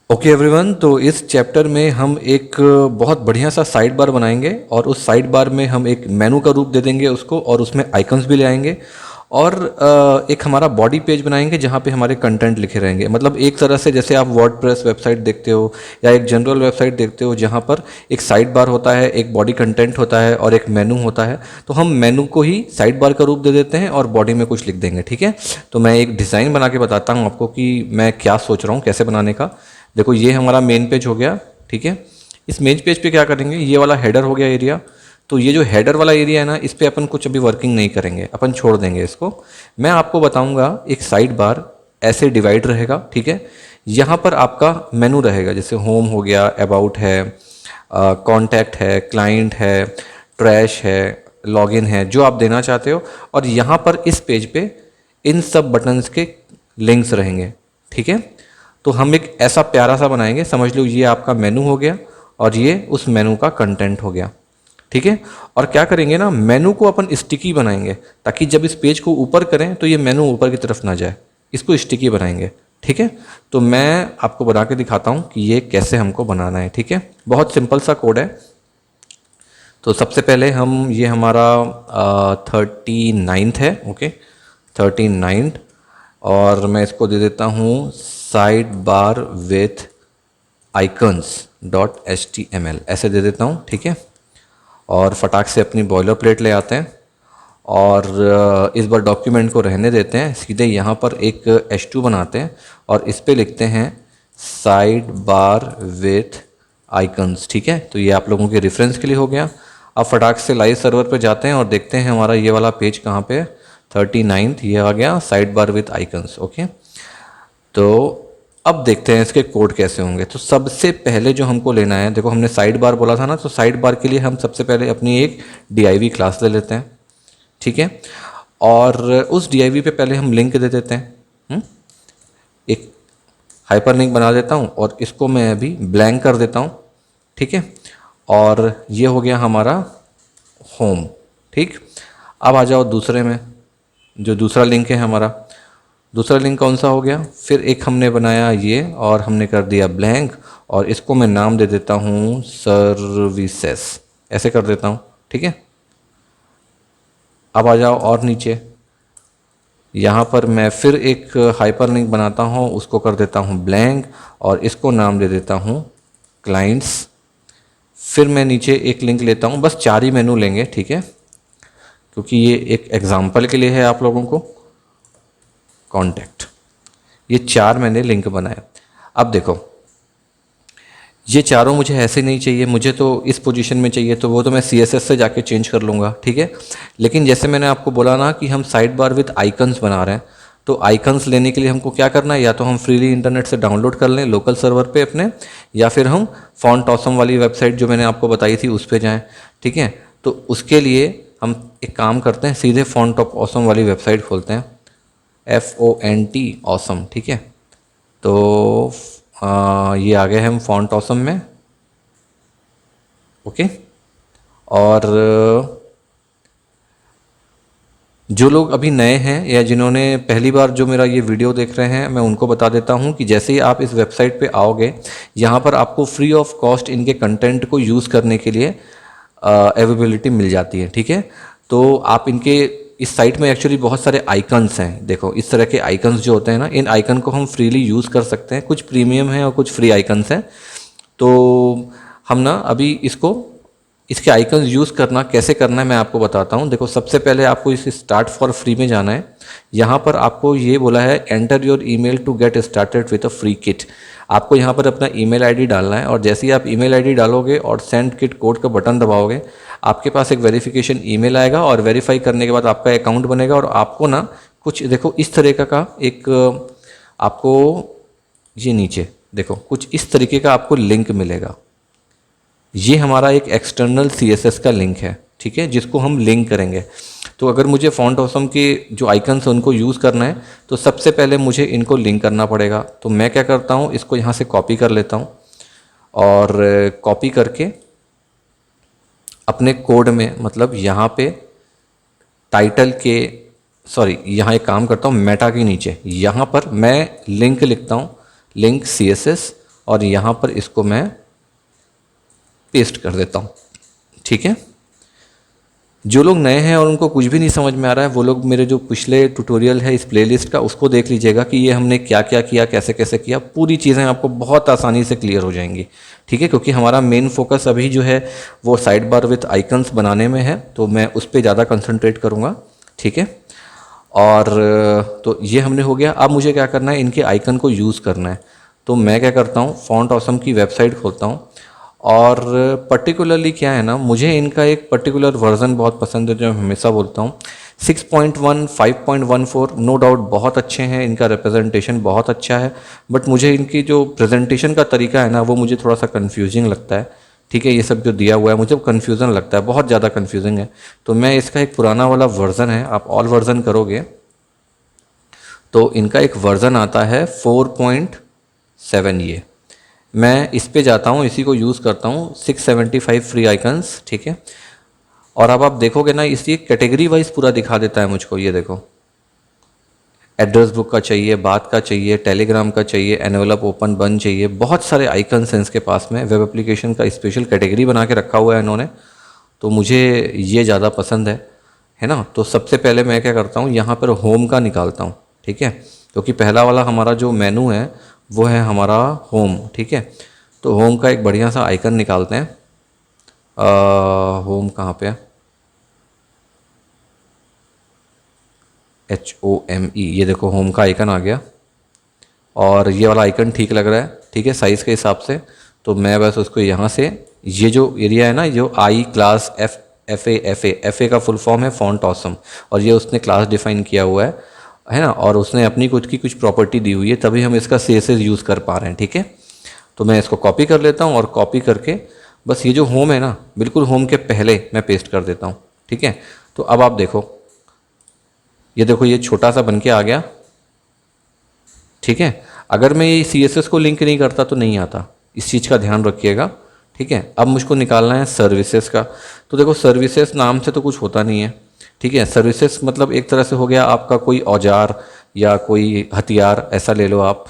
Okay everyone, तो इस chapter में हम एक बहुत बढ़िया सा साइड बार बनाएंगे और उस साइड बार में हम एक मेनू का रूप दे देंगे उसको और उसमें आइकन्स भी ले आएंगे और एक हमारा बॉडी पेज बनाएंगे जहाँ पे हमारे कंटेंट लिखे रहेंगे। मतलब एक तरह से जैसे आप वर्डप्रेस वेबसाइट देखते हो या एक जनरल वेबसाइट देखते हो जहाँ पर एक साइड बार होता है, एक बॉडी कंटेंट होता है और एक मेनू होता है, तो हम मेनू को ही साइड बार का रूप दे देते हैं और बॉडी में कुछ लिख देंगे। ठीक है, तो मैं एक डिज़ाइन बना के बताता हूँ आपको कि मैं क्या सोच रहा हूँ कैसे बनाने का। देखो ये हमारा मेन पेज हो गया। ठीक है, इस मेन पेज पे क्या करेंगे, ये वाला हेडर हो गया एरिया। तो ये जो हेडर वाला एरिया है ना, इस पे अपन कुछ अभी वर्किंग नहीं करेंगे, अपन छोड़ देंगे इसको। मैं आपको बताऊंगा एक साइड बार ऐसे डिवाइड रहेगा। ठीक है, यहाँ पर आपका मेनू रहेगा, जैसे होम हो गया, अबाउट है, कॉन्टैक्ट है, क्लाइंट है, ट्रैश है, लॉगिन है, जो आप देना चाहते हो। और यहाँ पर इस पेज पे इन सब बटन्स के लिंक्स रहेंगे। ठीक है, तो हम एक ऐसा प्यारा सा बनाएंगे, समझ लो ये आपका मेनू हो गया और ये उस मेनू का कंटेंट हो गया। ठीक है, और क्या करेंगे ना, मेनू को अपन स्टिकी बनाएंगे ताकि जब इस पेज को ऊपर करें तो ये मेनू ऊपर की तरफ ना जाए, इसको स्टिकी बनाएंगे। ठीक है, तो मैं आपको बना के दिखाता हूँ कि ये कैसे हमको बनाना है। ठीक है, बहुत सिंपल सा कोड है। तो सबसे पहले हम ये हमारा 39th है। ओके, 39th, और मैं इसको दे देता हूँ side bar with icons dot HTML, ऐसे दे देता हूँ। ठीक है, और फटाक से अपनी बॉयलर प्लेट ले आते हैं और इस बार डॉक्यूमेंट को रहने देते हैं, सीधे यहाँ पर एक H2 बनाते हैं और इस पे लिखते हैं साइड बार विथ आइकन्स। ठीक है, तो ये आप लोगों के रेफरेंस के लिए हो गया। अब फटाक से लाइव सर्वर पे जाते हैं और देखते हैं हमारा ये वाला पेज कहाँ पे है। 39th ये आ गया, side bar with icons. Okay, तो अब देखते हैं इसके कोड कैसे होंगे। तो सबसे पहले जो हमको लेना है, देखो हमने साइड बार बोला था ना, तो साइड बार के लिए हम सबसे पहले अपनी एक div क्लास ले लेते हैं। ठीक है, और उस div पे पहले हम लिंक दे देते हैं। एक हाइपर लिंक बना देता हूँ और इसको मैं अभी ब्लैंक कर देता हूँ। ठीक है, और ये हो गया हमारा होम। ठीक, अब आ जाओ दूसरे में, जो दूसरा लिंक है हमारा, दूसरा लिंक कौन सा हो गया, फिर एक हमने बनाया ये और हमने कर दिया ब्लैंक और इसको मैं नाम दे देता हूँ सर्विसेस, ऐसे कर देता हूँ। ठीक है, अब आ जाओ और नीचे, यहाँ पर मैं फिर एक हाइपर लिंक बनाता हूँ, उसको कर देता हूँ ब्लैंक और इसको नाम दे देता हूँ क्लाइंट्स। फिर मैं नीचे एक लिंक लेता हूँ, बस 4 ही मेनू लेंगे। ठीक है, क्योंकि ये एक एग्जाम्पल के लिए है आप लोगों को। कॉन्टैक्ट, ये 4 मैंने लिंक बनाए। अब देखो ये चारों मुझे ऐसे नहीं चाहिए, मुझे तो इस पोजीशन में चाहिए, तो वो तो मैं CSS से जाके चेंज कर लूँगा। ठीक है, लेकिन जैसे मैंने आपको बोला ना कि हम साइड बार विथ आइकन्स बना रहे हैं, तो आइकन्स लेने के लिए हमको क्या करना है, या तो हम फ्रीली इंटरनेट से डाउनलोड कर लें लोकल सर्वर पे अपने, या फिर हम फॉन्ट ऑसम वाली वेबसाइट जो मैंने आपको बताई थी उस पर जाएँ। ठीक है, तो उसके लिए हम एक काम करते हैं, सीधे फॉन्ट ऑसम वाली वेबसाइट खोलते हैं, FONT ऑसम। ठीक है, तो ये आ गए हम फॉन्ट ऑसम में। ओके, और जो लोग अभी नए हैं या जिन्होंने पहली बार जो मेरा ये वीडियो देख रहे हैं, मैं उनको बता देता हूँ कि जैसे ही आप इस वेबसाइट पे आओगे, यहाँ पर आपको फ्री ऑफ कॉस्ट इनके कंटेंट को यूज़ करने के लिए अवेलेबिलिटी मिल जाती है। ठीक है, तो आप इनके इस साइट में एक्चुअली बहुत सारे आइकन्स हैं। देखो इस तरह के आइकन्स जो होते हैं ना, इन आइकन को हम फ्रीली यूज़ कर सकते हैं, कुछ प्रीमियम है और कुछ फ्री आइकन्स हैं। तो हम ना अभी इसके आइकन्स यूज़ करना कैसे करना है मैं आपको बताता हूँ। देखो सबसे पहले आपको इस स्टार्ट फॉर फ्री में जाना है। यहाँ पर आपको ये बोला है enter your email to get started with a free kit. आपको यहाँ पर अपना ईमेल आईडी डालना है और जैसे ही आप ईमेल आईडी डालोगे और सेंड किट कोड का बटन दबाओगे, आपके पास एक वेरिफिकेशन ईमेल आएगा और वेरीफाई करने के बाद आपका अकाउंट बनेगा और आपको ना कुछ देखो इस तरह का एक आपको ये नीचे देखो कुछ इस तरीके का आपको लिंक मिलेगा। ये हमारा एक एक्सटर्नल CSS का लिंक है। ठीक है, जिसको हम लिंक करेंगे। तो अगर मुझे फॉन्ट ऑसम के जो आइकन्स हैं उनको यूज़ करना है, तो सबसे पहले मुझे इनको लिंक करना पड़ेगा। तो मैं क्या करता हूँ, इसको यहाँ से कॉपी कर लेता हूँ और कॉपी करके अपने कोड में, मतलब यहाँ पे टाइटल के, सॉरी यहाँ एक काम करता हूँ, मेटा के नीचे यहाँ पर मैं लिंक लिखता हूँ, लिंक CSS, और यहाँ पर इसको मैं पेस्ट कर देता हूँ। ठीक है, जो लोग नए हैं और उनको कुछ भी नहीं समझ में आ रहा है, वो लोग मेरे जो पिछले ट्यूटोरियल है इस प्लेलिस्ट का उसको देख लीजिएगा कि ये हमने क्या क्या किया, कैसे कैसे किया। पूरी चीज़ें आपको बहुत आसानी से क्लियर हो जाएंगी। ठीक है, क्योंकि हमारा मेन फोकस अभी जो है वो साइड बार विथ आइकन्स बनाने में है, तो मैं उस पर ज़्यादा कंसंट्रेट करूँगा। ठीक है, और तो ये हमने हो गया। अब मुझे क्या करना है, इनके आइकन को यूज़ करना है। तो मैं क्या करता हूँ, फॉन्ट ऑसम की वेबसाइट खोलता हूँ, और पर्टिकुलरली क्या है ना, मुझे इनका एक पर्टिकुलर वर्ज़न बहुत पसंद है जो मैं हमेशा बोलता हूँ। 6.1, 5.14 नो डाउट बहुत अच्छे हैं, इनका रिप्रेजेंटेशन बहुत अच्छा है, बट मुझे इनकी जो प्रेजेंटेशन का तरीका है ना वो मुझे थोड़ा सा कन्फ्यूजिंग लगता है। ठीक है, ये सब जो दिया हुआ है मुझे कन्फ्यूज़न लगता है, बहुत ज़्यादा कन्फ्यूजिंग है। तो मैं इसका एक पुराना वाला वर्ज़न है, आप ऑल वर्ज़न करोगे तो इनका एक वर्ज़न आता है 4.7। ये मैं इस पे जाता हूँ, इसी को यूज़ करता हूँ, 675 फ्री आइकन्स। ठीक है, और अब आप देखोगे ना इसी कैटेगरी वाइज पूरा दिखा देता है मुझको। ये देखो, एड्रेस बुक का चाहिए, बात का चाहिए, टेलीग्राम का चाहिए, एनवेलप ओपन बंद चाहिए, बहुत सारे आइकन्स हैं इसके पास में। वेब एप्लीकेशन का स्पेशल कैटेगरी बना के रखा हुआ है इन्होंने, तो मुझे ये ज़्यादा पसंद है ना। तो सबसे पहले मैं क्या करता हूँ, यहाँ पर होम का निकालता हूँ। ठीक है, क्योंकि पहला वाला हमारा जो मेनू है वो है हमारा होम। ठीक है, तो होम का एक बढ़िया सा आइकन निकालते हैं। होम कहाँ पे है, HOME, ये देखो होम का आइकन आ गया, और ये वाला आइकन ठीक लग रहा है। ठीक है, साइज़ के हिसाब से। तो मैं बस उसको यहाँ से, ये जो एरिया है ना, जो आई क्लास एफ ए का फुल फॉर्म है फॉन्ट ऑसम, और ये उसने क्लास डिफाइन किया हुआ है ना, और उसने अपनी खुद की कुछ प्रॉपर्टी दी हुई है, तभी हम इसका CSS यूज़ कर पा रहे हैं। ठीक है, तो मैं इसको कॉपी कर लेता हूँ, और कॉपी करके बस ये जो होम है ना, बिल्कुल होम के पहले मैं पेस्ट कर देता हूँ। ठीक है, तो अब आप देखो, ये देखो ये छोटा सा बन के आ गया। ठीक है, अगर मैं ये CSS को लिंक नहीं करता तो नहीं आता, इस चीज़ का ध्यान रखिएगा। ठीक है, अब मुझको निकालना है सर्विसेज का। तो देखो सर्विसेज नाम से तो कुछ होता नहीं है। ठीक है, सर्विसेज मतलब एक तरह से हो गया आपका कोई औजार या कोई हथियार, ऐसा ले लो आप।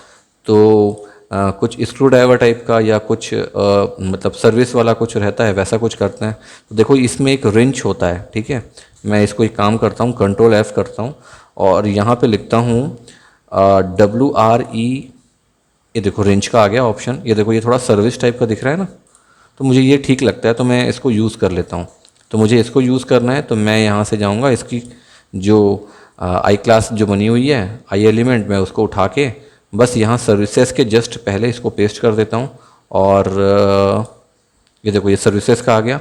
तो कुछ स्क्रू ड्राइवर टाइप का या कुछ मतलब सर्विस वाला कुछ रहता है, वैसा कुछ करते हैं। तो देखो इसमें एक रिंच होता है। ठीक है, मैं इसको एक काम करता हूँ, Ctrl+F करता हूँ, और यहाँ पे लिखता हूँ WRE। ये देखो रेंज का आ गया ऑप्शन, ये देखो ये थोड़ा सर्विस टाइप का दिख रहा है ना, तो मुझे ये ठीक लगता है, तो मैं इसको यूज़ कर लेता हूँ। तो मुझे इसको यूज़ करना है, तो मैं यहाँ से जाऊँगा, इसकी जो आई क्लास जो बनी हुई है, आई एलिमेंट, मैं उसको उठा के बस यहाँ सर्विसेज के जस्ट पहले इसको पेस्ट कर देता हूँ। और ये देखो ये सर्विसेज का आ गया।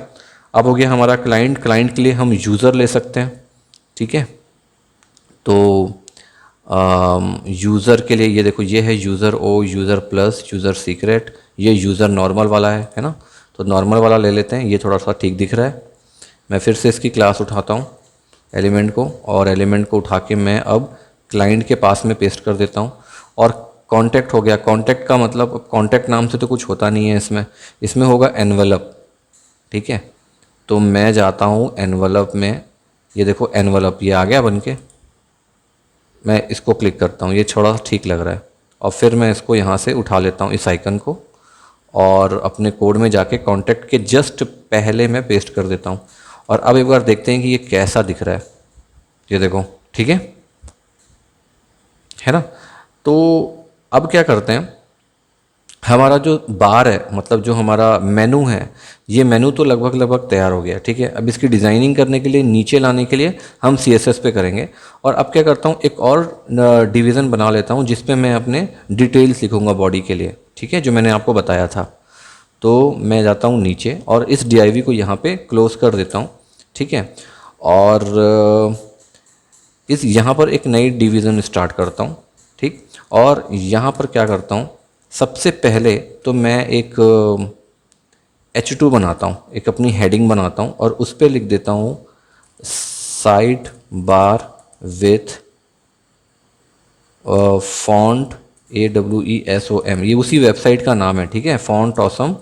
अब हो गया हमारा क्लाइंट। क्लाइंट के लिए हम यूज़र ले सकते हैं। ठीक है, तो यूज़र के लिए ये देखो, ये है यूज़र ओ, यूज़र प्लस, यूज़र सीक्रेट, ये यूज़र नॉर्मल वाला है ना। तो नॉर्मल वाला ले लेते हैं, ये थोड़ा सा ठीक दिख रहा है। मैं फिर से इसकी क्लास उठाता हूँ, एलिमेंट को, और एलिमेंट को उठा के मैं अब क्लाइंट के पास में पेस्ट कर देता हूँ। और कॉन्टैक्ट हो गया। कॉन्टैक्ट का मतलब, कॉन्टैक्ट नाम से तो कुछ होता नहीं है इसमें, इसमें होगा एनवलप। ठीक है, तो मैं जाता हूँ एनवलप में, ये देखो एनवलप ये आ गया बन के। मैं इसको क्लिक करता हूँ, ये थोड़ा ठीक लग रहा है, और फिर मैं इसको यहाँ से उठा लेता हूँ इस आइकन को, और अपने कोड में जाके कॉन्टैक्ट के जस्ट पहले मैं पेस्ट कर देता हूँ। और अब एक बार देखते हैं कि ये कैसा दिख रहा है। ये देखो ठीक है ना। तो अब क्या करते हैं, हमारा जो बार है, मतलब जो हमारा मेनू है, ये मेनू तो लगभग लगभग तैयार हो गया। ठीक है, अब इसकी डिज़ाइनिंग करने के लिए, नीचे लाने के लिए हम CSS पे करेंगे। और अब क्या करता हूँ, एक और डिवीज़न बना लेता हूँ जिसपे मैं अपने डिटेल्स लिखूँगा बॉडी के लिए। ठीक है, जो मैंने आपको बताया था। तो मैं जाता हूँ नीचे, और इस div को यहाँ पे क्लोज कर देता हूँ। ठीक है, और इस यहाँ पर एक नई डिवीज़न स्टार्ट करता हूँ। ठीक, और यहाँ पर क्या करता हूँ, सबसे पहले तो मैं एक H2 बनाता हूँ, एक अपनी हेडिंग बनाता हूँ, और उस पर लिख देता हूँ side bar with font AWESOM, ये उसी वेबसाइट का नाम है। ठीक है, फॉन्ट ऑसम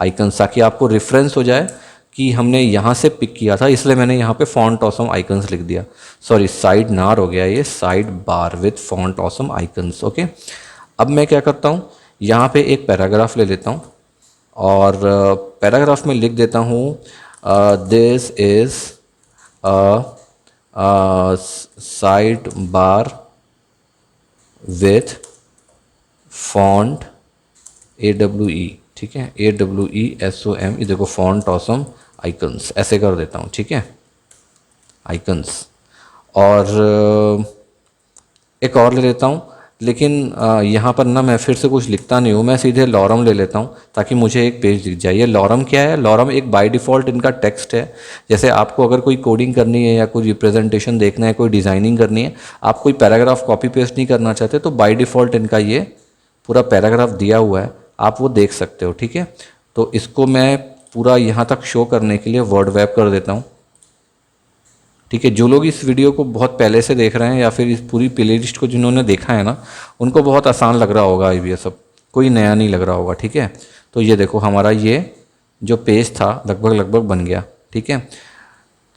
आइकन्स, ताकि आपको रेफरेंस हो जाए कि हमने यहाँ से पिक किया था, इसलिए मैंने यहाँ पे फॉन्ट ऑसम आइकन्स लिख दिया। सॉरी, साइड नार हो गया ये, side bar with font awesome icons. Okay, अब मैं क्या करता हूँ, यहाँ पे एक पैराग्राफ ले लेता हूँ और पैराग्राफ में लिख देता हूँ this is side bar with font AWE, ठीक है, AWESOM, ये देखो फॉन्ट ऑसम आइकन्स, ऐसे कर देता हूँ, ठीक है, आइकन्स। और एक और ले लेता हूँ, लेकिन यहाँ पर ना मैं फिर से कुछ लिखता नहीं हूँ, मैं सीधे लॉरम ले लेता हूँ ताकि मुझे एक पेज दिख जाए। ये लॉरम क्या है? लॉरम एक बाय डिफ़ॉल्ट इनका टेक्स्ट है। जैसे आपको अगर कोई कोडिंग करनी है या कोई रिप्रेजेंटेशन देखना है, कोई डिज़ाइनिंग करनी है, आप कोई पैराग्राफ कॉपी पेस्ट नहीं करना चाहते, तो बाय डिफ़ॉल्ट इनका ये पूरा पैराग्राफ दिया हुआ है, आप वो देख सकते हो, ठीक है। तो इसको मैं पूरा यहाँ तक शो करने के लिए वर्ड वेब कर देता हूँ, ठीक है। जो लोग इस वीडियो को बहुत पहले से देख रहे हैं या फिर इस पूरी प्लेलिस्ट को जिन्होंने देखा है ना, उनको बहुत आसान लग रहा होगा ये सब, कोई नया नहीं लग रहा होगा, ठीक है। तो ये देखो हमारा ये जो पेज था लगभग बन गया, ठीक है।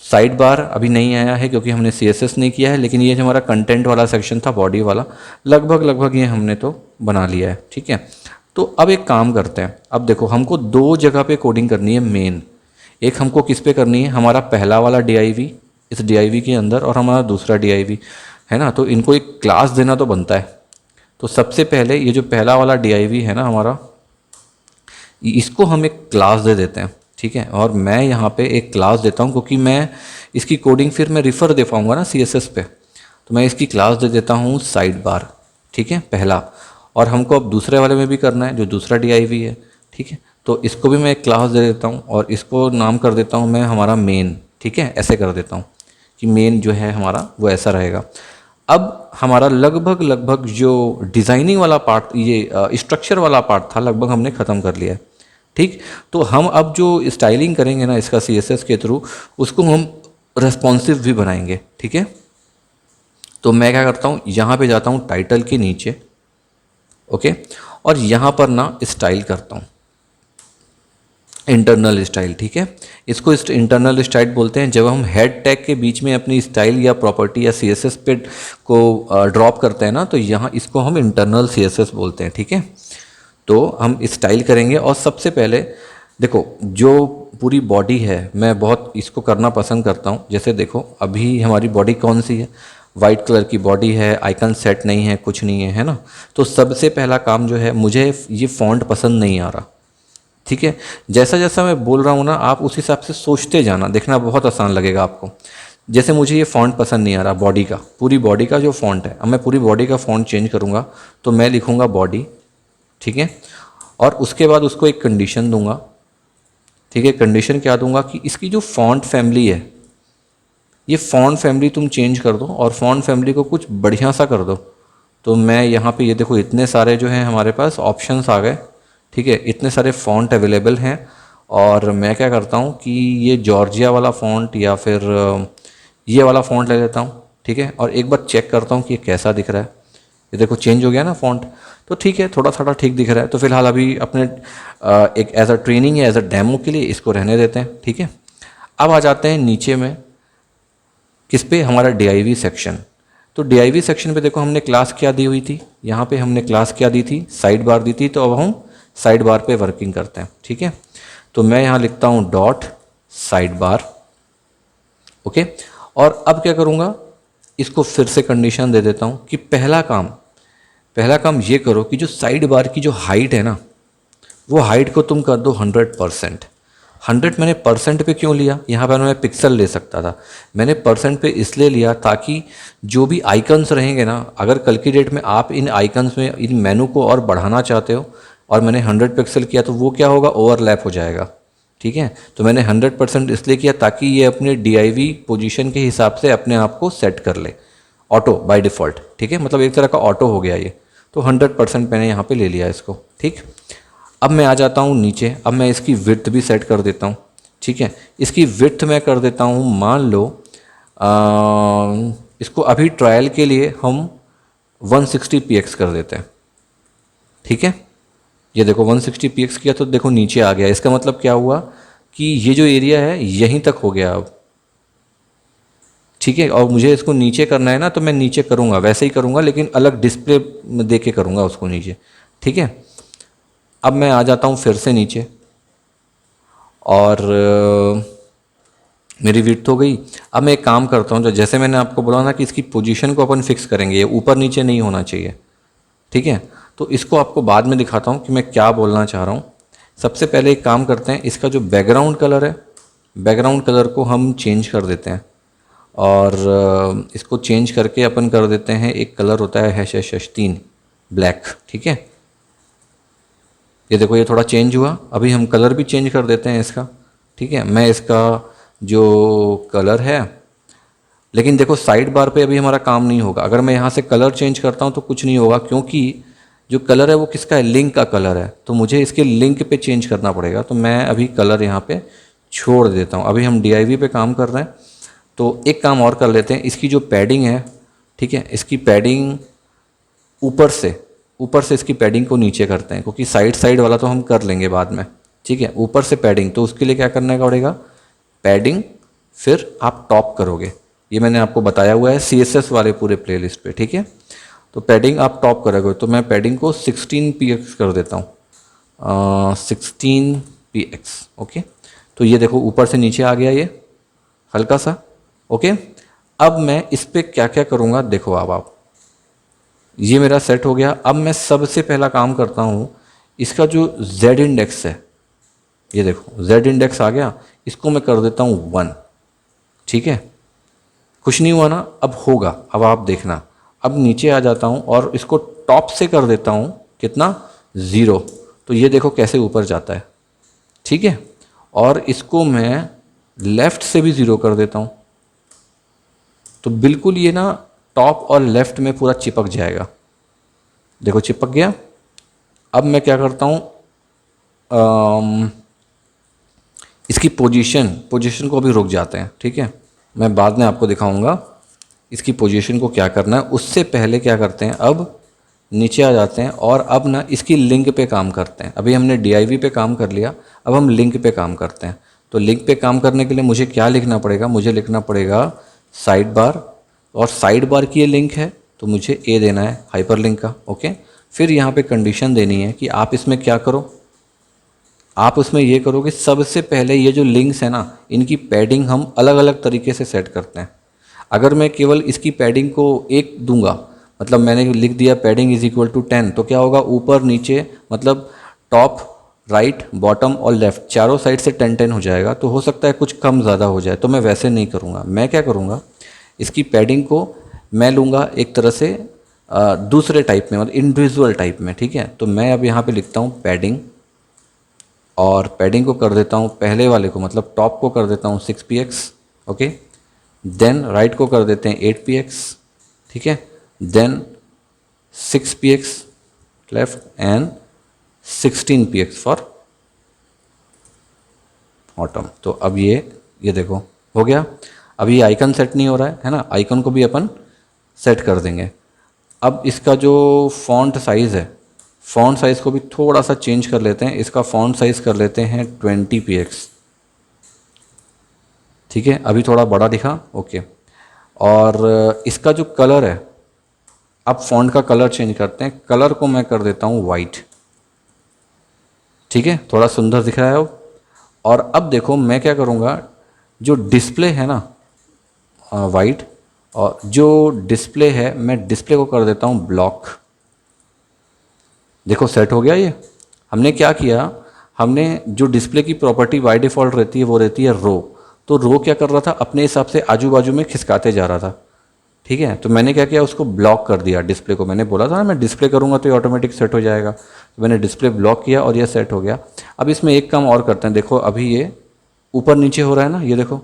साइड बार अभी नहीं आया है क्योंकि हमने CSS नहीं किया है, लेकिन ये जो हमारा कंटेंट वाला सेक्शन था, बॉडी वाला, लगभग ये हमने तो बना लिया है, ठीक है। तो अब एक काम करते हैं, अब देखो हमको दो जगह पे कोडिंग करनी है मेन। एक हमको किस पे करनी है? हमारा पहला वाला DIV, इस DIV के अंदर, और हमारा दूसरा DIV है ना, तो इनको एक क्लास देना तो बनता है। तो सबसे पहले ये जो पहला वाला DIV है ना हमारा, इसको हम एक क्लास दे देते हैं, ठीक है। और मैं यहाँ पे एक क्लास देता हूँ क्योंकि मैं इसकी कोडिंग फिर मैं रिफ़र दे पाऊँगा ना CSS पे, तो मैं इसकी क्लास दे देता हूँ साइड बार, ठीक है, पहला। और हमको अब दूसरे वाले में भी करना है जो दूसरा DIV है, ठीक है। तो इसको भी मैं एक क्लास दे देता हूँ और इसको नाम कर देता हूँ मैं हमारा मेन, ठीक है, ऐसे कर देता हूँ कि मेन जो है हमारा वो ऐसा रहेगा। अब हमारा लगभग जो डिज़ाइनिंग वाला पार्ट, ये स्ट्रक्चर वाला पार्ट था, लगभग हमने ख़त्म कर लिया है, ठीक। तो हम अब जो स्टाइलिंग करेंगे ना इसका CSS के थ्रू, उसको हम रेस्पॉन्सिव भी बनाएंगे, ठीक है। तो मैं क्या करता हूँ, यहाँ पे जाता हूँ टाइटल के नीचे, ओके, और यहाँ पर ना स्टाइल करता हूँ, इंटरनल स्टाइल, ठीक है। इसको इंटरनल स्टाइल बोलते हैं जब हम हेड टैग के बीच में अपनी स्टाइल या प्रॉपर्टी या CSS पे को ड्रॉप करते हैं ना, तो यहाँ इसको हम इंटरनल CSS बोलते हैं, ठीक है। तो हम स्टाइल करेंगे और सबसे पहले देखो जो पूरी बॉडी है, मैं बहुत इसको करना पसंद करता हूँ। जैसे देखो अभी हमारी बॉडी कौन सी है? वाइट कलर की बॉडी है, आइकन सेट नहीं है, कुछ नहीं है ना। तो सबसे पहला काम जो है, मुझे ये फॉन्ट पसंद नहीं आ रहा, ठीक है। जैसा जैसा मैं बोल रहा हूँ ना, आप उस हिसाब से सोचते जाना, देखना बहुत आसान लगेगा आपको। जैसे मुझे ये फ़ॉन्ट पसंद नहीं आ रहा, बॉडी का, पूरी बॉडी का जो फ़ॉन्ट है, अब मैं पूरी बॉडी का फ़ॉन्ट चेंज करूँगा, तो मैं लिखूँगा बॉडी, ठीक है। और उसके बाद उसको एक कंडीशन दूंगा, ठीक है। कंडीशन क्या दूंगा कि इसकी जो फ़ॉन्ट फैमिली है, ये फ़ॉन्ट फैमिली तुम चेंज कर दो और फ़ॉन्ट फैमिली को कुछ बढ़िया सा कर दो। तो मैं यहाँ पे ये देखो इतने सारे जो हैं हमारे पास ऑप्शंस आ गए, ठीक है, इतने सारे फ़ॉन्ट अवेलेबल हैं। और मैं क्या करता हूँ कि ये जॉर्जिया वाला फ़ॉन्ट या फिर ये वाला फ़ॉन्ट ले लेता हूँ, ठीक है। और एक बार चेक करता हूँ कि ये कैसा दिख रहा है। ये देखो चेंज हो गया ना फ़ॉन्ट, तो ठीक है, थोड़ा थोड़ा ठीक दिख रहा है। तो फिलहाल अभी अपने एक एज अ ट्रेनिंग या एज अ डेमो के लिए इसको रहने देते हैं, ठीक है। अब आ जाते हैं नीचे में किस पे? हमारा DIV सेक्शन। तो DIV सेक्शन पे देखो हमने क्लास क्या दी हुई थी, यहाँ पे हमने क्लास क्या दी थी? साइड बार दी थी। तो अब हम साइड बार पे वर्किंग करते हैं, ठीक है। तो मैं यहाँ लिखता हूँ डॉट साइड बार, ओके। और अब क्या करूँगा, इसको फिर से कंडीशन दे देता हूँ कि पहला काम ये करो कि जो साइड बार की जो हाइट है ना, वो हाइट को तुम कर दो 100%। 100 मैंने परसेंट पे क्यों लिया? यहाँ पर मैं पिक्सल ले सकता था, मैंने परसेंट पे इसलिए लिया ताकि जो भी आइकन्स रहेंगे ना, अगर कल की डेट में आप इन आइकन्स में इन मेनू को और बढ़ाना चाहते हो और मैंने 100 पिक्सल किया, तो वो क्या होगा? ओवरलैप हो जाएगा, ठीक है। तो मैंने 100% इसलिए किया ताकि ये अपने DIV पोजीशन के हिसाब से अपने आप को सेट कर ले, ऑटो बाय डिफ़ॉल्ट, ठीक है। मतलब एक तरह का ऑटो हो गया ये। तो 100% मैंने यहाँ पे ले लिया इसको, ठीक। अब मैं आ जाता हूँ नीचे, अब मैं इसकी विड्थ भी सेट कर देता हूँ, ठीक है। इसकी विड्थ मैं कर देता हूँ, मान लो इसको अभी ट्रायल के लिए हम 160px कर देते हैं, ठीक है। ये देखो 160px किया तो देखो नीचे आ गया। इसका मतलब क्या हुआ कि ये जो एरिया है यहीं तक हो गया अब, ठीक है। और मुझे इसको नीचे करना है ना, तो मैं नीचे करूँगा, वैसे ही करूँगा, लेकिन अलग डिस्प्ले दे के करूँगा उसको नीचे, ठीक है। अब मैं आ जाता हूँ फिर से नीचे और मेरी विड्थ हो गई। अब मैं एक काम करता हूँ, जो जैसे मैंने आपको बोला ना कि इसकी पोजीशन को अपन फिक्स करेंगे, ये ऊपर नीचे नहीं होना चाहिए, ठीक है। तो इसको आपको बाद में दिखाता हूँ कि मैं क्या बोलना चाह रहा हूँ। सबसे पहले एक काम करते हैं, इसका जो बैकग्राउंड कलर है, बैकग्राउंड कलर को हम चेंज कर देते हैं और इसको चेंज करके अपन कर देते हैं, एक कलर होता है ##3 ब्लैक, ठीक है। ये देखो ये थोड़ा चेंज हुआ। अभी हम कलर भी चेंज कर देते हैं इसका, ठीक है। मैं इसका जो कलर है, लेकिन देखो साइड बार पे अभी हमारा काम नहीं होगा। अगर मैं यहाँ से कलर चेंज करता हूँ तो कुछ नहीं होगा, क्योंकि जो कलर है वो किसका है, लिंक का कलर है। तो मुझे इसके लिंक पे चेंज करना पड़ेगा। तो मैं अभी कलर यहाँ पे छोड़ देता हूँ। अभी हम DIV पे काम कर रहे हैं, तो एक काम और कर लेते हैं। इसकी जो पैडिंग है, ठीक है, इसकी पैडिंग ऊपर से इसकी पैडिंग को नीचे करते हैं, क्योंकि साइड साइड वाला तो हम कर लेंगे बाद में, ठीक है। ऊपर से पैडिंग, तो उसके लिए क्या करना पड़ेगा, पैडिंग फिर आप टॉप करोगे। ये मैंने आपको बताया हुआ है CSS वाले पूरे प्लेलिस्ट पे, ठीक है। तो पैडिंग आप टॉप करोगे, तो मैं पैडिंग को 16px कर देता हूँ, 16px, ओके। तो ये देखो ऊपर से नीचे आ गया ये हल्का सा, ओके। अब मैं इस पर क्या क्या करूँगा देखो। अब आप, ये मेरा सेट हो गया। अब मैं सबसे पहला काम करता हूँ, इसका जो Z इंडेक्स है, ये देखो Z इंडेक्स आ गया, इसको मैं कर देता हूँ 1, ठीक है। कुछ नहीं हुआ ना, अब होगा, अब आप देखना। अब नीचे आ जाता हूँ और इसको टॉप से कर देता हूँ, कितना, 0। तो ये देखो कैसे ऊपर जाता है, ठीक है। और इसको मैं लेफ़्ट से भी 0 कर देता हूँ, तो बिल्कुल ये ना टॉप और लेफ़्ट में पूरा चिपक जाएगा। देखो चिपक गया। अब मैं क्या करता हूँ, इसकी पोजीशन को भी रुक जाते हैं, ठीक है। मैं बाद में आपको दिखाऊंगा इसकी पोजीशन को क्या करना है। उससे पहले क्या करते हैं, अब नीचे आ जाते हैं और अब ना इसकी लिंक पे काम करते हैं। अभी हमने DIV पे काम कर लिया, अब हम लिंक पे काम करते हैं। तो लिंक पे काम करने के लिए मुझे क्या लिखना पड़ेगा, मुझे लिखना पड़ेगा साइड बार, और साइड बार की ये लिंक है तो मुझे A देना है हाइपर लिंक का, ओके। फिर यहाँ पे कंडीशन देनी है कि आप इसमें क्या करो, आप उसमें ये करो कि सबसे पहले ये जो लिंक्स है ना, इनकी पैडिंग हम अलग अलग तरीके से सेट करते हैं। अगर मैं केवल इसकी पैडिंग को 1 दूंगा, मतलब मैंने लिख दिया पैडिंग = 10, तो क्या होगा, ऊपर नीचे मतलब टॉप, राइट, बॉटम और लेफ़्ट चारों साइड से 10-10 हो जाएगा। तो हो सकता है कुछ कम ज़्यादा हो जाए, तो मैं वैसे नहीं करूँगा। मैं क्या करूँगा, इसकी पैडिंग को मैं लूँगा एक तरह से दूसरे टाइप में, मतलब इंडिविजुअल टाइप में, ठीक है। तो मैं अब यहाँ पे लिखता हूँ पैडिंग, और पैडिंग को कर देता हूँ पहले वाले को, मतलब टॉप को कर देता हूँ 6px, ओके। देन राइट को कर देते हैं 8px, ठीक है। Then 6px left and 16px for bottom. तो अब ये देखो हो गया। अब ये आइकन सेट नहीं हो रहा है ना, आइकन को भी अपन सेट कर देंगे। अब इसका जो फॉन्ट साइज़ है, फॉन्ट साइज़ को भी थोड़ा सा चेंज कर लेते हैं। इसका फॉन्ट साइज़ कर लेते हैं 20px, ठीक है। अभी थोड़ा बड़ा दिखा, ओके। और इसका जो कलर है, अब फॉन्ट का कलर चेंज करते हैं। कलर को मैं कर देता हूँ वाइट, ठीक है, थोड़ा सुंदर दिख रहा है अब। और अब देखो मैं क्या करूँगा, जो डिस्प्ले है ना वाइट, और जो डिस्प्ले है मैं डिस्प्ले को कर देता हूँ ब्लॉक। देखो सेट हो गया ये। हमने क्या किया, हमने जो डिस्प्ले की प्रॉपर्टी बाय डिफ़ॉल्ट रहती है वो रहती है रो। तो रो क्या कर रहा था, अपने हिसाब से आजू बाजू में खिसकाते जा रहा था, ठीक है। तो मैंने क्या किया, उसको ब्लॉक कर दिया डिस्प्ले को। मैंने बोला था ना मैं डिस्प्ले करूँगा तो ये ऑटोमेटिक सेट हो जाएगा। तो मैंने डिस्प्ले ब्लॉक किया और ये सेट हो गया। अब इसमें एक काम और करते हैं। देखो अभी ये ऊपर नीचे हो रहा है ना, ये देखो,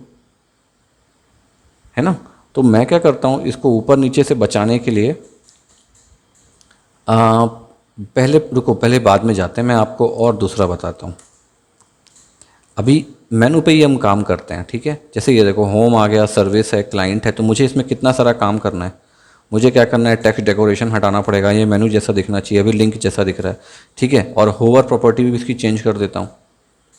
है ना। तो मैं क्या करता हूँ, इसको ऊपर नीचे से बचाने के लिए पहले रुको, पहले बाद में जाते हैं, मैं आपको और दूसरा बताता हूँ। अभी मेनू पे ही हम काम करते हैं, ठीक है। जैसे ये देखो होम आ गया, सर्विस है, क्लाइंट है। तो मुझे इसमें कितना सारा काम करना है। मुझे क्या करना है, टेक्स्ट डेकोरेशन हटाना पड़ेगा, ये मेनू जैसा दिखना चाहिए, अभी लिंक जैसा दिख रहा है, ठीक है। और होवर प्रॉपर्टी भी इसकी चेंज कर देता हूँ,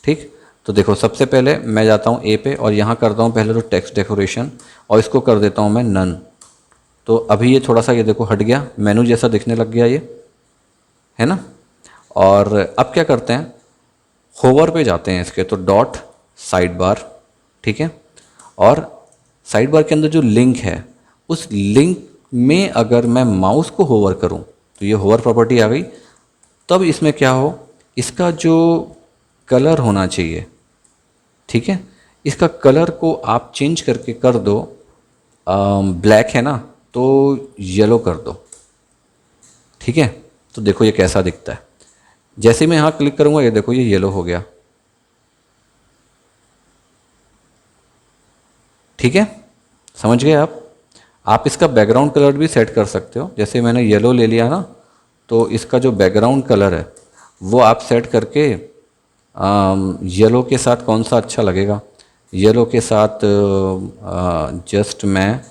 ठीक। तो देखो सबसे पहले मैं जाता हूँ ए पे और यहाँ करता हूँ पहले तो टेक्स्ट डेकोरेशन, और इसको कर देता हूँ मैं नन। तो अभी ये थोड़ा सा ये देखो हट गया, मेनू जैसा दिखने लग गया ये, है ना। और अब क्या करते हैं, होवर पे जाते हैं इसके, तो डॉट साइड बार, ठीक है। और साइड बार के अंदर जो लिंक है, उस लिंक में अगर मैं माउस को होवर करूं, तो ये होवर प्रॉपर्टी आ गई। तब इसमें क्या हो, इसका जो कलर होना चाहिए, ठीक है, इसका कलर को आप चेंज करके कर दो, ब्लैक है ना, तो येलो कर दो, ठीक है। तो देखो ये कैसा दिखता है। जैसे ही मैं यहाँ क्लिक करूँगा, ये देखो ये येलो हो गया, ठीक है। समझ गए आप इसका बैकग्राउंड कलर भी सेट कर सकते हो। जैसे मैंने येलो ले लिया ना, तो इसका जो बैकग्राउंड कलर है वो आप सेट करके, येलो के साथ कौन सा अच्छा लगेगा, येलो के साथ जस्ट मैं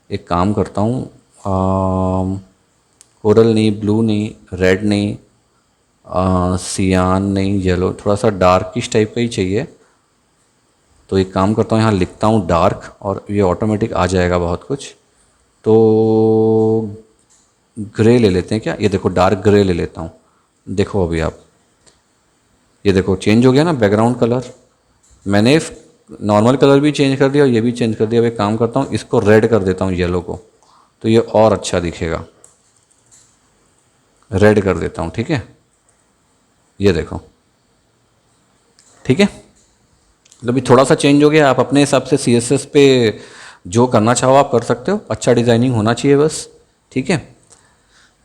एक काम करता हूँ, कोरल नहीं, ब्लू नहीं, रेड नहीं, सियान नहीं, येलो, थोड़ा सा डार्किश टाइप का ही चाहिए। तो एक काम करता हूँ, यहाँ लिखता हूँ डार्क, और ये ऑटोमेटिक आ जाएगा बहुत कुछ। तो ग्रे ले लेते हैं क्या, ये देखो डार्क ग्रे ले लेता हूँ। देखो अभी आप, ये देखो चेंज हो गया ना बैकग्राउंड कलर। मैंने नॉर्मल कलर भी चेंज कर दिया और ये भी चेंज कर दिया। अब एक काम करता हूँ, इसको रेड कर देता हूँ येलो को, तो ये और अच्छा दिखेगा। रेड कर देता हूँ, ठीक है, ये देखो, ठीक है। मतलब ये थोड़ा सा चेंज हो गया। आप अपने हिसाब से CSS पे जो करना चाहो आप कर सकते हो, अच्छा डिज़ाइनिंग होना चाहिए बस, ठीक है।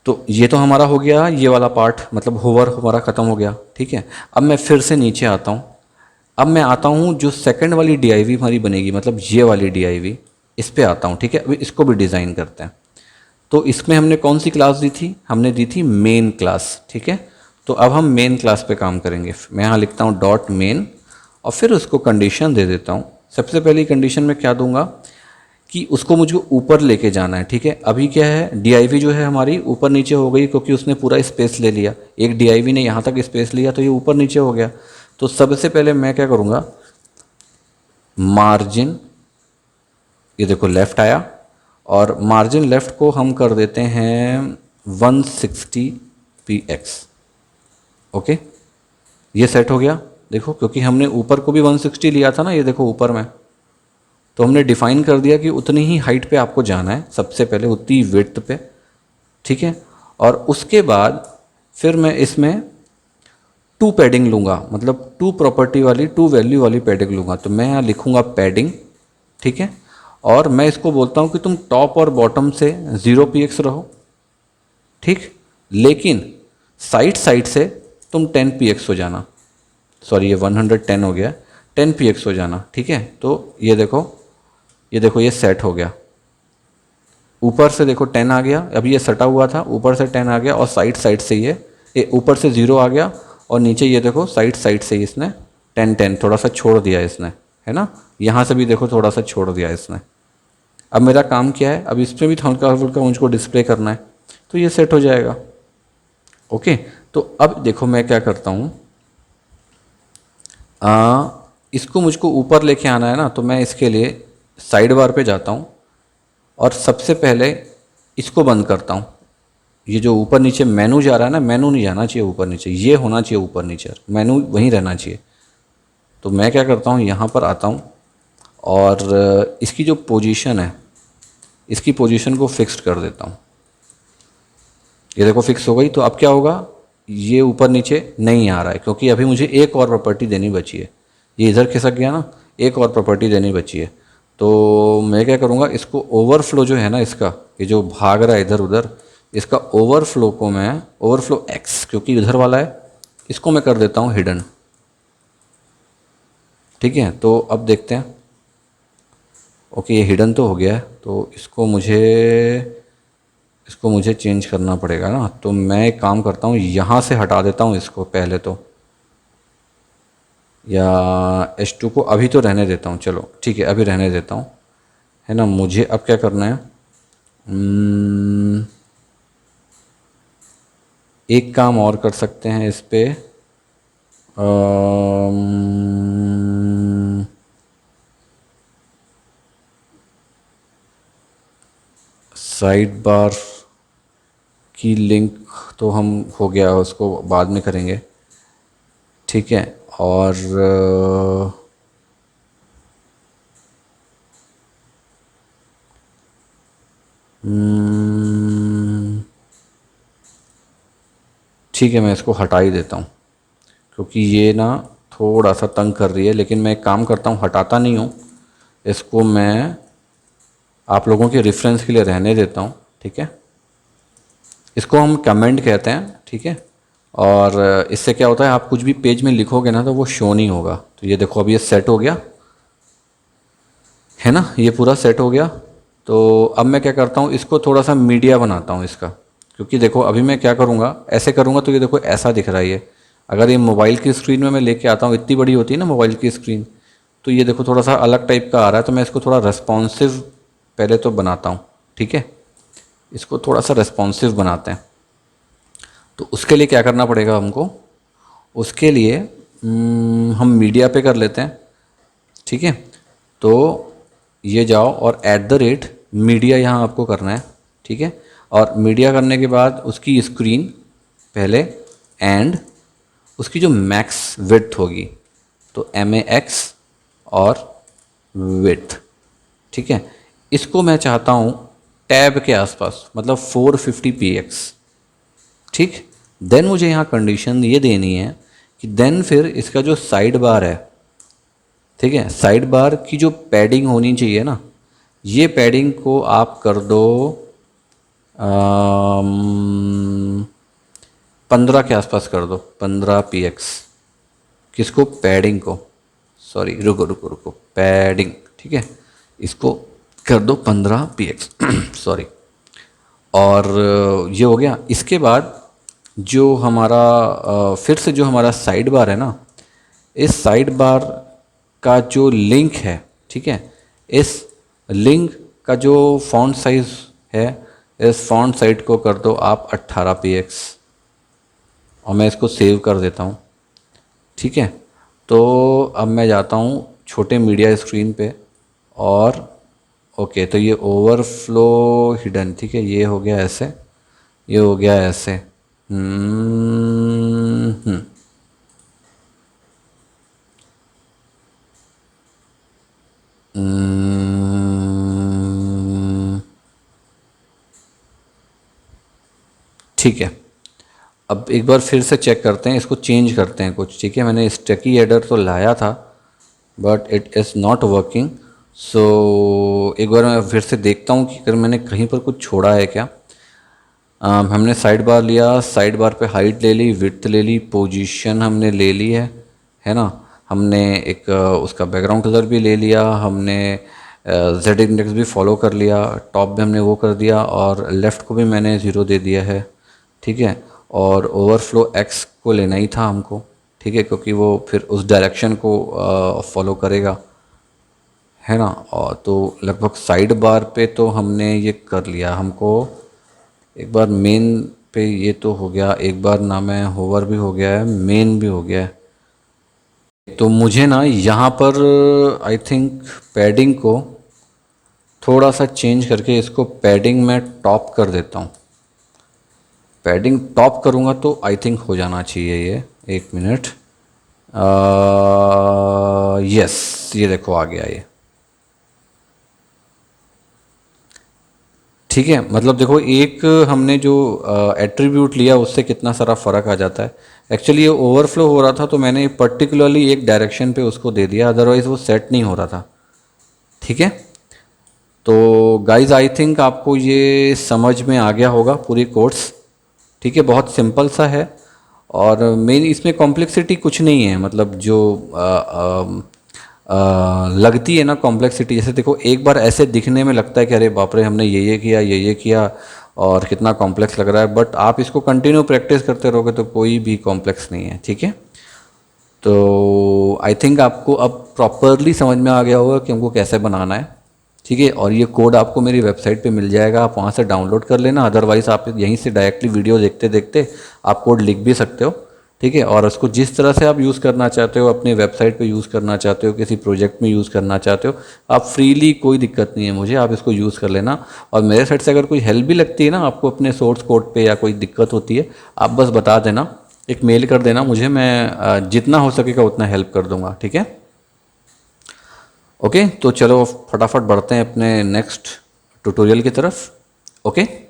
तो ये तो हमारा हो गया ये वाला पार्ट, मतलब होवर हमारा ख़त्म हो गया, ठीक है। अब मैं फिर से नीचे आता हूँ। अब मैं आता हूँ जो सेकंड वाली DIV हमारी बनेगी, मतलब ये वाली DIV, इस पे आता हूँ, ठीक है। अभी इसको भी डिज़ाइन करते हैं। तो इसमें हमने कौन सी क्लास दी थी, हमने दी थी मेन क्लास, ठीक है। तो अब हम मेन क्लास पे काम करेंगे। मैं यहाँ लिखता हूँ डॉट मेन, और फिर उसको कंडीशन दे देता हूँ। सबसे पहली कंडीशन में क्या दूंगा कि उसको मुझे ऊपर लेके जाना है, ठीक है। अभी क्या है, DIV जो है हमारी ऊपर नीचे हो गई, क्योंकि उसने पूरा स्पेस ले लिया। एक DIV ने यहाँ तक स्पेस लिया, तो ये ऊपर नीचे हो गया। तो सबसे पहले मैं क्या करूँगा, मार्जिन, ये देखो लेफ़्ट आया, और मार्जिन लेफ़्ट को हम कर देते हैं 160 px, ओके। ये सेट हो गया, देखो, क्योंकि हमने ऊपर को भी 160 लिया था ना, ये देखो ऊपर में। तो हमने डिफाइन कर दिया कि उतनी ही हाइट पे आपको जाना है, सबसे पहले उतनी विड्थ पे, ठीक है। और उसके बाद फिर मैं इसमें टू पैडिंग लूँगा, मतलब टू प्रॉपर्टी वाली, टू वैल्यू वाली पैडिंग लूँगा। तो मैं यहाँ लिखूँगा पैडिंग, ठीक है। और मैं इसको बोलता हूँ कि तुम टॉप और बॉटम से 0 px रहो, ठीक, लेकिन साइड साइड से तुम 10 px हो जाना। सॉरी, ये 110 हो गया, 10 px हो जाना, ठीक है। तो ये देखो, ये देखो ये सेट हो गया। ऊपर से देखो 10 आ गया, अभी ये सटा हुआ था, ऊपर से 10 आ गया, और साइड साइड से ये ऊपर से 0 आ गया, और नीचे ये देखो साइड साइड से इसने 10 10 थोड़ा सा छोड़ दिया इसने, है ना। यहाँ से भी देखो थोड़ा सा छोड़ दिया इसने। अब मेरा काम क्या है, अब इसमें भी हल्का हल्का मुझको डिस्प्ले करना है, तो ये सेट हो जाएगा, ओके। तो अब देखो मैं क्या करता हूँ, इसको मुझको ऊपर लेके आना है ना, तो मैं इसके लिए साइड बार पे जाता हूँ, और सबसे पहले इसको बंद करता हूँ। ये जो ऊपर नीचे मेनू जा रहा है ना, मेनू नहीं जाना चाहिए ऊपर नीचे, ये होना चाहिए ऊपर नीचे, मेनू वहीं रहना चाहिए। तो मैं क्या करता हूँ, यहाँ पर आता हूँ, और इसकी जो पोजीशन है, इसकी पोजीशन को फिक्स्ड कर देता हूँ। ये देखो फिक्स हो गई। तो अब क्या होगा, ये ऊपर नीचे नहीं आ रहा है, क्योंकि अभी मुझे एक और प्रॉपर्टी देनी बची है। ये इधर खिसक गया ना, एक और प्रॉपर्टी देनी बची है। तो मैं क्या करूँगा, इसको ओवरफ्लो जो है ना इसका, ये जो भाग रहा है इधर उधर, इसका ओवरफ्लो को मैं, ओवरफ्लो एक्स क्योंकि इधर वाला है, इसको मैं कर देता हूँ हिडन, ठीक है। तो अब देखते हैं, ओके ये हिडन तो हो गया है। तो इसको मुझे चेंज करना पड़ेगा ना। तो मैं एक काम करता हूँ, यहाँ से हटा देता हूँ इसको पहले तो, या H2 को अभी तो रहने देता हूँ, चलो ठीक है अभी रहने देता हूँ, है ना। मुझे अब क्या करना है, एक काम और कर सकते हैं इस पे, साइड बार की लिंक तो हम हो गया, उसको बाद में करेंगे, ठीक है। और ठीक है, मैं इसको हटा ही देता हूँ क्योंकि ये ना थोड़ा सा तंग कर रही है। लेकिन मैं एक काम करता हूँ, हटाता नहीं हूँ इसको, मैं आप लोगों के रेफरेंस के लिए रहने देता हूँ, ठीक है। इसको हम कमेंट कहते हैं, ठीक है। और इससे क्या होता है, आप कुछ भी पेज में लिखोगे ना तो वो शो नहीं होगा। तो ये देखो अब ये सेट हो गया है ना, ये पूरा सेट हो गया। तो अब मैं क्या करता हूँ, इसको थोड़ा सा मीडिया बनाता हूँ इसका, क्योंकि देखो अभी मैं क्या करूँगा, ऐसे करूँगा तो ये देखो ऐसा दिख रहा है ये। अगर ये मोबाइल की स्क्रीन में मैं लेके आता हूँ, इतनी बड़ी होती है ना मोबाइल की स्क्रीन, तो ये देखो थोड़ा सा अलग टाइप का आ रहा है। तो मैं इसको थोड़ा रेस्पॉन्सिव पहले तो बनाता हूँ, ठीक है। इसको थोड़ा सा रेस्पॉन्सिव बनाते हैं। तो उसके लिए क्या करना पड़ेगा हमको, उसके लिए हम मीडिया पे कर लेते हैं, ठीक है। तो ये जाओ और ऐट द रेट मीडिया यहाँ आपको करना है, ठीक है। और मीडिया करने के बाद उसकी स्क्रीन पहले, एंड उसकी जो मैक्स विड्थ होगी तो MAX और विड्थ, ठीक है। इसको मैं चाहता हूँ टैब के आसपास, मतलब 450px, ठीक। देन मुझे यहाँ कंडीशन ये देनी है कि देन फिर इसका जो साइड बार है, ठीक है, साइड बार की जो पैडिंग होनी चाहिए ना, ये पैडिंग को आप कर दो 15 के आसपास कर दो, 15px। किसको, पैडिंग को, सॉरी रुको रुको रुको, पैडिंग, ठीक है। इसको कर दो 15px सॉरी। और ये हो गया। इसके बाद जो हमारा फिर से जो हमारा साइड बार है ना, इस साइड बार का जो लिंक है, ठीक है, इस लिंक का जो फॉन्ट साइज है, इस फॉन्ट साइज को कर दो आप 18px, और मैं इसको सेव कर देता हूँ, ठीक है। तो अब मैं जाता हूँ छोटे मीडिया स्क्रीन पे, और ओके, तो ये ओवरफ्लो हिडन, ठीक है, ये हो गया ऐसे, ये हो गया ऐसे। हम्म। ठीक है। अब एक बार फिर से चेक करते हैं, इसको चेंज करते हैं कुछ, ठीक है। मैंने स्टैकी एडर तो लाया था but it is not working. So एक बार मैं फिर से देखता हूँ कि अगर मैंने कहीं पर कुछ छोड़ा है क्या। हमने साइड बार लिया, साइड बार पे हाइट ले ली, विड्थ ले ली, पोजीशन हमने ले ली है ना। हमने एक उसका बैकग्राउंड कलर भी ले लिया, हमने जेड इंडेक्स भी फॉलो कर लिया, टॉप भी हमने वो कर दिया, और लेफ़्ट को भी मैंने ज़ीरो दे दिया है, ठीक है। और ओवरफ्लो एक्स को लेना ही था हमको, ठीक है, क्योंकि वो फिर उस डायरेक्शन को फॉलो करेगा, है ना। और तो लगभग साइड बार पे तो हमने ये कर लिया। हमको एक बार मेन पे ये तो हो गया, एक बार ना मैं होवर भी हो गया है, मेन भी हो गया है। तो मुझे ना यहाँ पर आई थिंक पैडिंग को थोड़ा सा चेंज करके इसको पैडिंग में टॉप कर देता हूँ। पैडिंग टॉप करूँगा तो आई थिंक हो जाना चाहिए ये। एक मिनट, यस, ये देखो आ गया ये, ठीक है। मतलब देखो एक हमने जो एट्रीब्यूट लिया उससे कितना सारा फ़र्क आ जाता है। एक्चुअली ये ओवरफ्लो हो रहा था तो मैंने पर्टिकुलरली एक डायरेक्शन पे उसको दे दिया, अदरवाइज़ वो सेट नहीं हो रहा था, ठीक है। तो गाइज आई थिंक आपको ये समझ में आ गया होगा पूरी कोर्स, ठीक है। बहुत सिंपल सा है, और मेन इसमें कॉम्प्लेक्सिटी कुछ नहीं है। मतलब जो लगती है ना कॉम्प्लेक्सिटी, जैसे देखो एक बार ऐसे दिखने में लगता है कि अरे बाप रे हमने ये किया, ये किया, और कितना कॉम्प्लेक्स लग रहा है। बट आप इसको कंटिन्यू प्रैक्टिस करते रहोगे तो कोई भी कॉम्प्लेक्स नहीं है, ठीक है। तो आई थिंक आपको अब प्रॉपरली समझ में आ गया होगा कि हमको कैसे बनाना है, ठीक है। और ये कोड आपको मेरी वेबसाइट पे मिल जाएगा, आप वहाँ से डाउनलोड कर लेना। अदरवाइज़ आप यहीं से डायरेक्टली वीडियो देखते देखते आप कोड लिख भी सकते हो, ठीक है। और उसको जिस तरह से आप यूज़ करना चाहते हो, अपने वेबसाइट पे यूज़ करना चाहते हो, किसी प्रोजेक्ट में यूज़ करना चाहते हो, आप फ्रीली, कोई दिक्कत नहीं है मुझे, आप इसको यूज़ कर लेना। और मेरे साइड से अगर कोई हेल्प भी लगती है ना आपको अपने सोर्स कोड पे, या कोई दिक्कत होती है, आप बस बता देना, एक मेल कर देना मुझे, मैं जितना हो सकेगा उतना हेल्प कर दूंगा, ठीक है। ओके, तो चलो फटाफट बढ़ते हैं अपने नेक्स्ट ट्यूटोरियल की तरफ। ओके।